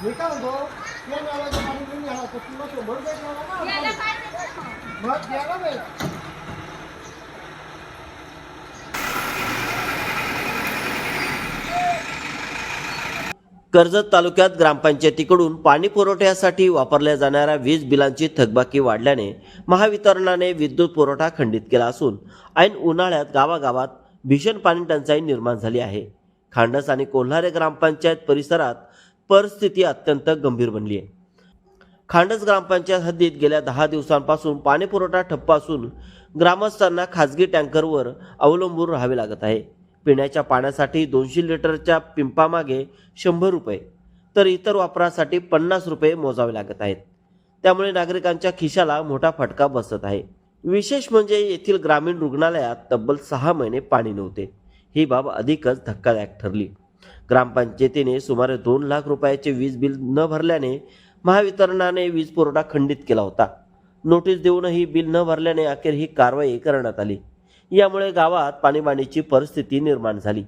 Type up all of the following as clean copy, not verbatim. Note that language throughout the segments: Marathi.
मी काय म्हणतो या नावाचं पाणी घेऊन घ्यावं तर तुला 100 रुपये द्यावा ना मग द्यायला पाहिजे. कर्जत तालुक्यात ग्रामपंचायतीकडून पाणी पुरवठ्यासाठी वापरल्या जाणाऱ्या वीज बिलांची थकबाकी वाढल्याने महावितरणाने विद्युत पुरवठा खंडित केला असून ऐन उन्हाळ्यात गावागावात भीषण पाणी टंचाई निर्माण झाली आहे. खांडस आणि कोल्हारे ग्रामपंचायत परिसरात परिस्थिती अत्यंत गंभीर बनली आहे. खांडस ग्रामपंचायत हद्दीत गेल्या 10 दिवसांपासून पाणी पुरवठा ठप्प असून ग्रामस्थांना खासगी टँकरवर अवलंबून राहावे लागत आहे. पिण्याच्या पाण्यासाठी 200 लिटरच्या पिंपामागे 100 रुपये तर इतर वापरासाठी 50 रुपये मोजावे लागत आहेत. त्यामुळे नागरिकांच्या खिशाला मोठा फटका बसत आहे. विशेष म्हणजे येथील ग्रामीण रुग्णालयात तब्बल 6 महिने पाणी नव्हते. ही बाब अधिकच धक्कादायक ठरली. ग्रामपंचायतीने सुमारे 2 लाख रुपयाचे वीज बिल न भरल्याने महावितरणाने वीज पुरवठा खंडित केला होता. नोटीस देऊनही बिल न भरल्याने अखेर ही कारवाई करण्यात आली. यामुळे गावात पाणीबाणीची परिस्थिती निर्माण झाली.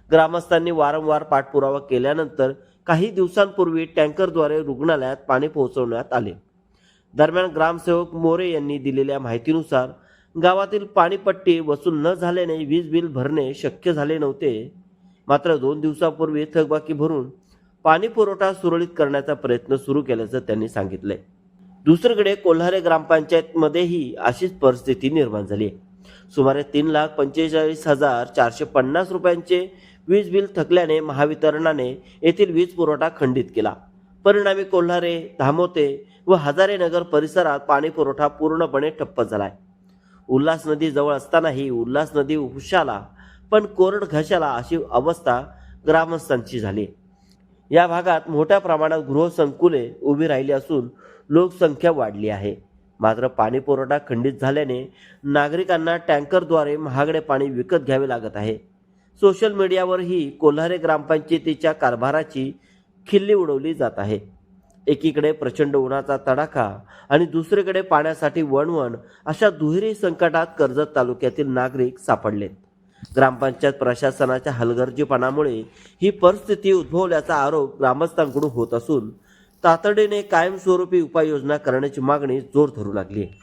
ग्रामस्थांनी वारंवार पाठपुरावा केल्यानंतर काही दिवसांपूर्वी टँकरद्वारे रुग्णालयात पाणी पोहोचवण्यात आले. दरम्यान ग्रामसेवक मोरे यांनी दिलेल्या माहितीनुसार गावातील पाणीपट्टी वसूल न झाल्याने वीज बिल भरणे शक्य झाले नव्हते. मात्र 2 दिवसांपूर्वी थकबाकी भरून पाणी पुरवठा सुरळीत करण्याचा प्रयत्न सुरू केल्याचं त्यांनी सांगितले. दुसरीकडे कोल्हारे ग्रामपंचायतमध्येही अशीच परिस्थिती निर्माण झाली आहे. सुमारे 3,45,450 रुपयांचे वीज बिल थकल्याने महावितरणाने येथील वीज पुरवठा खंडित केला. परिणामी कोल्हारे, धामोते व हजारे नगर परिसरात पाणी पुरवठा पूर्णपणे ठप्प झालाय. उल्हास नदी जवळ असतानाही उल्हास नदी उपशाला पण कोरड घशाला अशी अवस्था ग्रामस्थांची झाली. या भागात मोठ्या प्रमाणात गृहसंकुले उभी राहिली असून लोकसंख्या वाढली आहे. मात्र पाणी पुरवठा खंडित झाल्याने नागरिकांना टँकरद्वारे महागडे पाणी विकत घ्यावे लागत आहे. सोशल मीडियावरही कोल्हारे ग्रामपंचायतीच्या कारभाराची खिल्ली उडवली जात आहे. एकीकडे प्रचंड उन्हाचा तडाखा आणि दुसरीकडे पाण्यासाठी वणवण अशा दुहेरी संकटात कर्जत तालुक्यातील नागरिक सापडलेत. ग्रामपंचायत प्रशासनाच्या हलगर्जीपणामुळे ही परिस्थिती उद्भवल्याचा आरोप ग्रामस्थांकडून होत असून तातडीने कायमस्वरूपी उपाययोजना करण्याची मागणी जोर धरू लागली आहे.